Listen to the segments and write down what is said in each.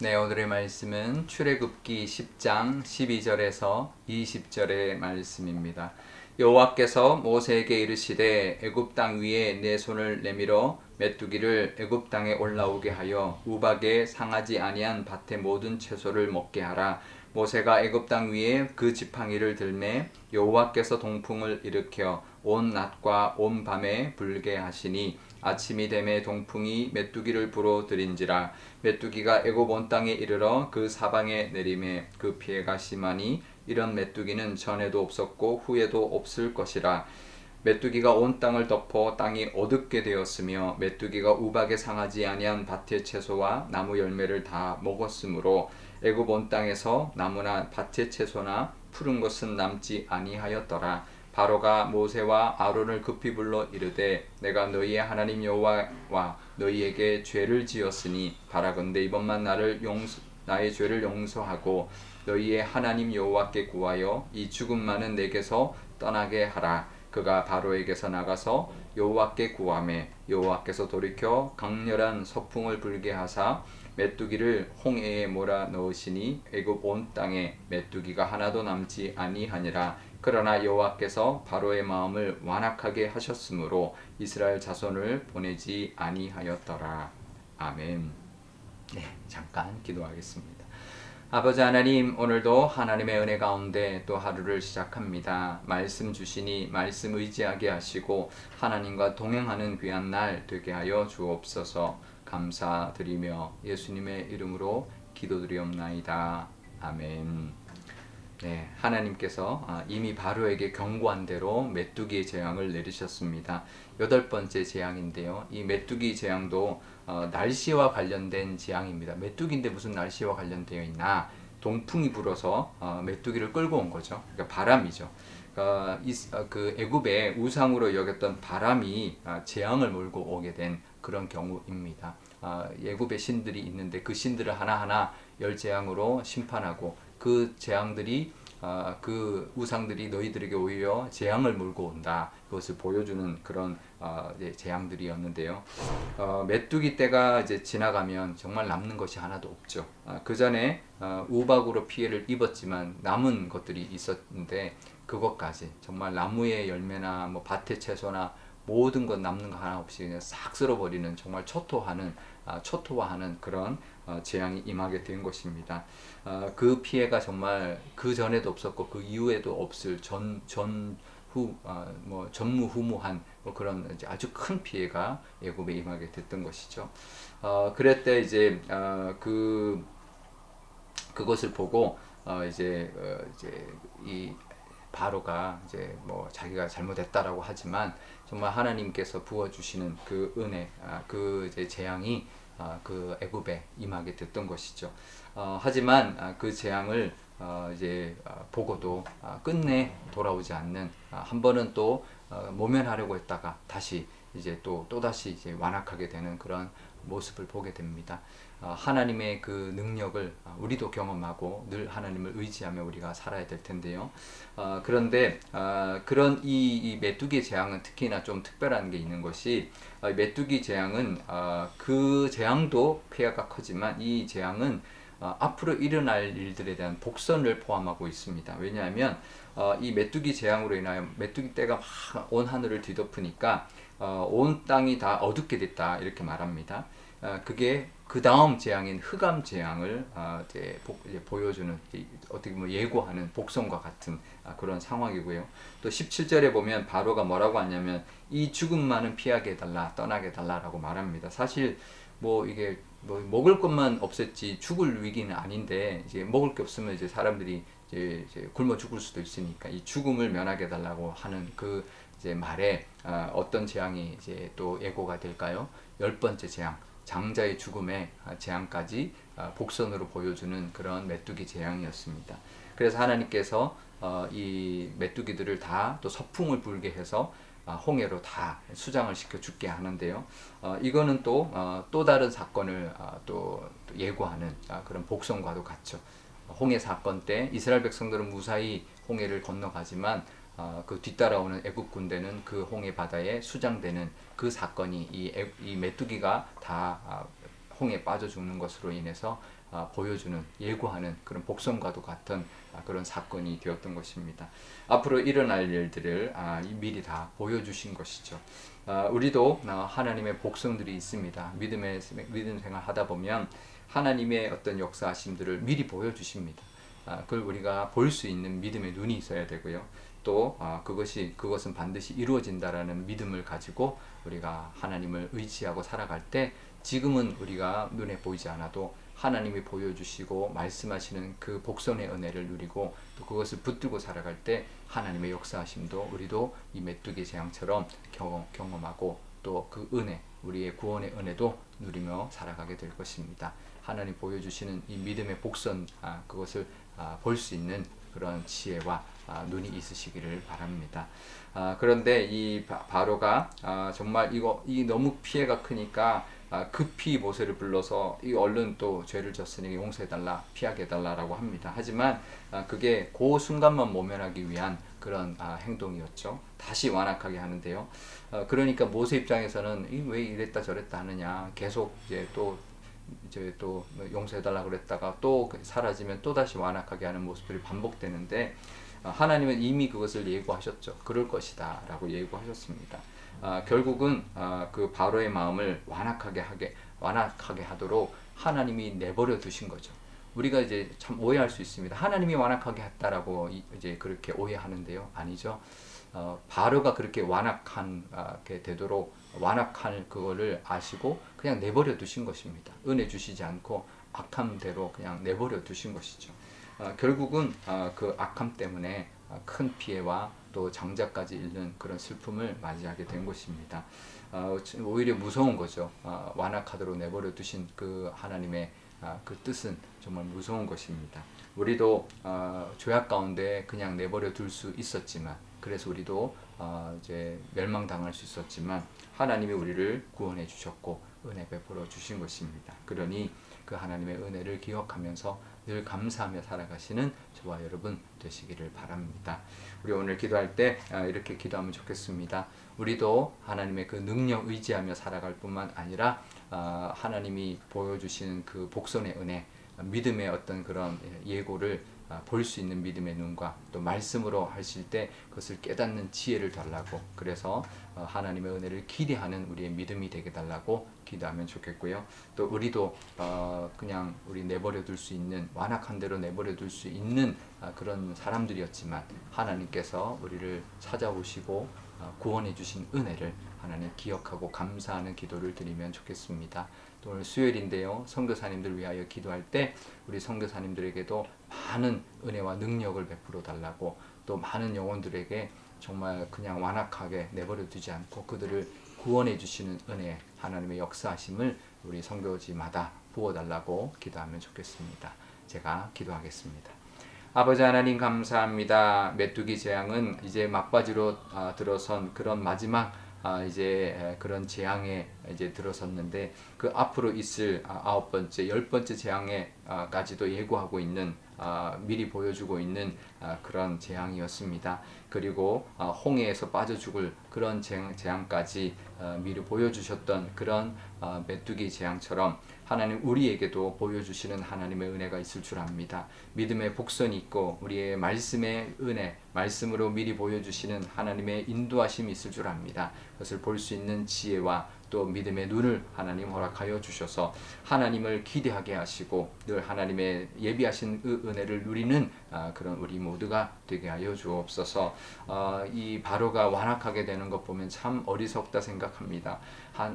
네, 오늘의 말씀은 출애굽기 10장 12절에서 20절의 말씀입니다. 여호와께서 모세에게 이르시되 애굽 땅 위에 내 손을 내밀어 메뚜기를 애굽 땅에 올라오게 하여 우박에 상하지 아니한 밭의 모든 채소를 먹게 하라. 모세가 애굽 땅 위에 그 지팡이를 들매 여호와께서 동풍을 일으켜 온 낮과 온 밤에 불게 하시니 아침이 되매 동풍이 메뚜기를 불어들인지라. 메뚜기가 애굽 온 땅에 이르러 그 사방에 내림에 그 피해가 심하니 이런 메뚜기는 전에도 없었고 후에도 없을 것이라. 메뚜기가 온 땅을 덮어 땅이 어둡게 되었으며 메뚜기가 우박에 상하지 아니한 밭의 채소와 나무 열매를 다 먹었으므로 애굽 온 땅에서 나무나 밭의 채소나 푸른 것은 남지 아니하였더라. 바로가 모세와 아론을 급히 불러 이르되 내가 너희의 하나님 여호와와 너희에게 죄를 지었으니 바라건대 이번만 나의 죄를 용서하고 너희의 하나님 여호와께 구하여 이 죽음만은 내게서 떠나게 하라. 그가 바로에게서 나가서 여호와께 구하매 여호와께서 돌이켜 강렬한 서풍을 불게 하사 메뚜기를 홍해에 몰아 넣으시니 애굽 온 땅에 메뚜기가 하나도 남지 아니하니라. 그러나 여호와께서 바로의 마음을 완악하게 하셨으므로 이스라엘 자손을 보내지 아니하였더라. 아멘. 네, 잠깐 기도하겠습니다. 아버지 하나님, 오늘도 하나님의 은혜 가운데 또 하루를 시작합니다. 말씀 주시니 말씀 의지하게 하시고 하나님과 동행하는 귀한 날 되게 하여 주옵소서. 감사드리며 예수님의 이름으로 기도드리옵나이다. 아멘. 네, 하나님께서 이미 바로에게 경고한 대로 메뚜기의 재앙을 내리셨습니다. 8번째 재앙인데요. 이 메뚜기 재앙도 날씨와 관련된 재앙입니다. 메뚜기인데 무슨 날씨와 관련되어 있나? 동풍이 불어서 메뚜기를 끌고 온 거죠. 그러니까 바람이죠. 그 애굽의 우상으로 여겼던 바람이 재앙을 몰고 오게 된 그런 경우입니다. 애굽의 신들이 있는데 그 신들을 하나하나 열 재앙으로 심판하고 그 재앙들이 그 우상들이 너희들에게 오히려 재앙을 몰고 온다. 그것을 보여주는 그런 재앙들이었는데요. 메뚜기 때가 이제 지나가면 정말 남는 것이 하나도 없죠. 그 전에 우박으로 피해를 입었지만 남은 것들이 있었는데 그것까지 정말 나무의 열매나 뭐 밭의 채소나 모든 것 남는 거 하나 없이 그냥 싹 쓸어버리는 정말 초토화하는 그런 재앙이 임하게 된 것입니다. 그 피해가 정말 그 전에도 없었고 그 이후에도 없을 전무후무한 그런 이제 아주 큰 피해가 애굽에 임하게 됐던 것이죠. 그럴 때 이제 그것을 보고 이제 이 바로가 이제 뭐 자기가 잘못했다라고 하지만 정말 하나님께서 부어주시는 그 은혜, 그 이제 재앙이 그 애굽에 임하게 됐던 것이죠. 하지만 그 재앙을 보고도 끝내 돌아오지 않는 한 번은 또 모면하려고 했다가 다시 이제 또다시 이제 완악하게 되는 그런 모습을 보게 됩니다. 하나님의 그 능력을 우리도 경험하고 늘 하나님을 의지하며 우리가 살아야 될 텐데요. 그런데 그런 이 메뚜기 재앙은 특히나 좀 특별한 게 있는 것이 메뚜기 재앙은 그 재앙도 폐해가 커지만 이 재앙은 앞으로 일어날 일들에 대한 복선을 포함하고 있습니다. 왜냐하면 이 메뚜기 재앙으로 인하여 메뚜기 떼가 막 온 하늘을 뒤덮으니까 온 땅이 다 어둡게 됐다 이렇게 말합니다. 그게 그 다음 재앙인 흑암 재앙을 이제 보여주는 어떻게 보면 예고하는 복선과 같은 그런 상황이고요. 또 17절에 보면 바로가 뭐라고 하냐면 이 죽음만은 피하게 해달라, 떠나게 해달라라고 말합니다. 사실 뭐 이게 뭐 먹을 것만 없었지 죽을 위기는 아닌데 이제 먹을 게 없으면 이제 사람들이 이제 굶어 죽을 수도 있으니까 이 죽음을 면하게 해달라고 하는 그 이제 말에 어떤 재앙이 이제 또 예고가 될까요? 10번째 재앙. 장자의 죽음의 재앙까지 복선으로 보여주는 그런 메뚜기 재앙이었습니다. 그래서 하나님께서 이 메뚜기들을 다 또 서풍을 불게 해서 홍해로 다 수장을 시켜 죽게 하는데요. 이거는 또 다른 사건을 또 예고하는 그런 복선과도 같죠. 홍해 사건 때 이스라엘 백성들은 무사히 홍해를 건너가지만 그 뒤따라오는 애굽 군대는 그 홍해 바다에 수장되는 그 사건이 이 메뚜기가 다 홍해 빠져 죽는 것으로 인해서 보여주는 예고하는 그런 복선과도 같은 그런 사건이 되었던 것입니다. 앞으로 일어날 일들을 미리 다 보여주신 것이죠. 우리도 하나님의 복성들이 있습니다. 믿음 생활 하다 보면 하나님의 어떤 역사하심들을 미리 보여주십니다. 그걸 우리가 볼 수 있는 믿음의 눈이 있어야 되고요. 또 그것은 반드시 이루어진다라는 믿음을 가지고 우리가 하나님을 의지하고 살아갈 때 지금은 우리가 눈에 보이지 않아도 하나님이 보여주시고 말씀하시는 그 복선의 은혜를 누리고 또 그것을 붙들고 살아갈 때 하나님의 역사하심도 우리도 이 메뚜기 재앙처럼 경험하고 또 그 은혜, 우리의 구원의 은혜도 누리며 살아가게 될 것입니다. 하나님 보여주시는 이 믿음의 복선, 그것을 볼 수 있는 그런 지혜와 눈이 있으시기를 바랍니다. 그런데 이 바로가 정말 이 너무 피해가 크니까 급히 모세를 불러서 이 얼른 또 죄를 졌으니 용서해달라, 피하게 해달라라고 합니다. 하지만 그게 그 순간만 모면하기 위한 그런 행동이었죠. 다시 완악하게 하는데요. 그러니까 모세 입장에서는 왜 이랬다 저랬다 하느냐, 계속 이제 또 용서해달라 그랬다가 또 사라지면 또 다시 완악하게 하는 모습들이 반복되는데 하나님은 이미 그것을 예고하셨죠. 그럴 것이다 라고 예고하셨습니다. 결국은 그 바로의 마음을 완악하게 하도록 하나님이 내버려 두신 거죠. 우리가 이제 참 오해할 수 있습니다. 하나님이 완악하게 했다라고 이제 그렇게 오해하는데요. 아니죠. 바로가 그렇게 완악하게 되도록 완악한 그거를 아시고 그냥 내버려 두신 것입니다. 은혜 주시지 않고 악함 대로 그냥 내버려 두신 것이죠. 결국은 그 악함 때문에 큰 피해와 또 장자까지 잃는 그런 슬픔을 맞이하게 된 것입니다. 오히려 무서운 거죠. 완악하도록 내버려 두신 그 하나님의 그 뜻은 정말 무서운 것입니다. 우리도 죄악 가운데 그냥 내버려 둘 수 있었지만, 그래서 우리도 이제 멸망당할 수 있었지만 하나님이 우리를 구원해 주셨고 은혜 베풀어 주신 것입니다. 그러니 그 하나님의 은혜를 기억하면서 늘 감사하며 살아가시는 저와 여러분 되시기를 바랍니다. 우리 오늘 기도할 때 이렇게 기도하면 좋겠습니다. 우리도 하나님의 그 능력 의지하며 살아갈 뿐만 아니라 하나님이 보여주시는 그 복선의 은혜, 믿음의 어떤 그런 예고를 볼 수 있는 믿음의 눈과 또 말씀으로 하실 때 그것을 깨닫는 지혜를 달라고, 그래서 하나님의 은혜를 기대하는 우리의 믿음이 되게 달라고 기도하면 좋겠고요. 또 우리도 그냥 우리 내버려 둘 수 있는, 완악한 대로 내버려 둘 수 있는 그런 사람들이었지만 하나님께서 우리를 찾아오시고 구원해 주신 은혜를 하나님 기억하고 감사하는 기도를 드리면 좋겠습니다. 또 오늘 수요일인데요. 선교사님들 위하여 기도할 때 우리 선교사님들에게도 많은 은혜와 능력을 베풀어 달라고, 또 많은 영혼들에게 정말 그냥 완악하게 내버려 두지 않고 그들을 구원해 주시는 은혜, 하나님의 역사하심을 우리 선교지마다 부어달라고 기도하면 좋겠습니다. 제가 기도하겠습니다. 아버지 하나님 감사합니다. 메뚜기 재앙은 이제 막바지로 들어선 그런 마지막 이제 그런 재앙에 이제 들어섰는데, 그 앞으로 있을 9번째, 10번째 재앙에까지도 예고하고 있는, 미리 보여주고 있는 그런 재앙이었습니다. 그리고 홍해에서 빠져 죽을 그런 재앙까지 미리 보여주셨던 그런 메뚜기 재앙처럼 하나님 우리에게도 보여주시는 하나님의 은혜가 있을 줄 압니다. 믿음의 복선이 있고 우리의 말씀의 은혜, 말씀으로 미리 보여주시는 하나님의 인도하심이 있을 줄 압니다. 그것을 볼 수 있는 지혜와 또 믿음의 눈을 하나님 허락하여 주셔서 하나님을 기대하게 하시고 늘 하나님의 예비하신 은혜를 누리는 그런 우리 모두가 되게 하여 주옵소서. 이 바로가 완악하게 되는 것 보면 참 어리석다 생각합니다.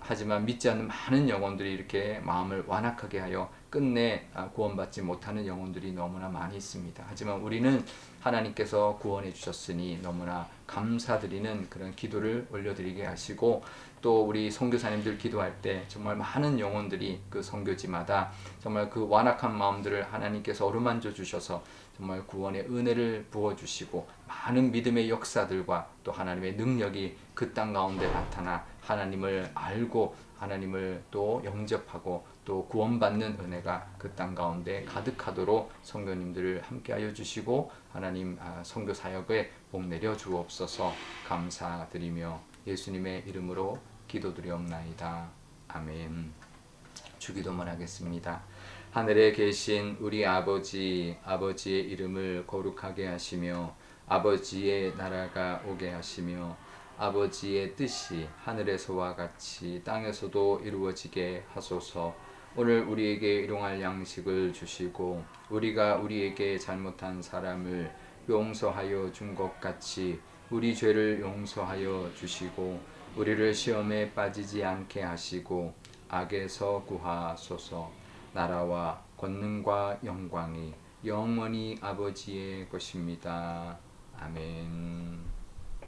하지만 믿지 않는 많은 영혼들이 이렇게 마음을 완악하게 하여 끝내 구원받지 못하는 영혼들이 너무나 많이 있습니다. 하지만 우리는 하나님께서 구원해 주셨으니 너무나 감사드리는 그런 기도를 올려드리게 하시고, 또 우리 선교사님들 기도할 때 정말 많은 영혼들이 그 선교지마다 정말 그 완악한 마음들을 하나님께서 어루만져 주셔서 정말 구원의 은혜를 부어주시고 많은 믿음의 역사들과 또 하나님의 능력이 그 땅 가운데 나타나 하나님을 알고 하나님을 또 영접하고 또 구원받는 은혜가 그 땅 가운데 가득하도록 선교님들을 함께하여 주시고 하나님 선교 사역에 복 내려 주옵소서. 감사드리며 예수님의 이름으로 기도드리옵나이다. 아멘. 주기도문 하겠습니다. 하늘에 계신 우리 아버지, 아버지의 이름을 거룩하게 하시며 아버지의 나라가 오게 하시며 아버지의 뜻이 하늘에서와 같이 땅에서도 이루어지게 하소서. 오늘 우리에게 일용할 양식을 주시고 우리가 우리에게 잘못한 사람을 용서하여 준 것 같이 우리 죄를 용서하여 주시고 우리를 시험에 빠지지 않게 하시고 악에서 구하소서. 나라와 권능과 영광이 영원히 아버지의 것입니다. 아멘.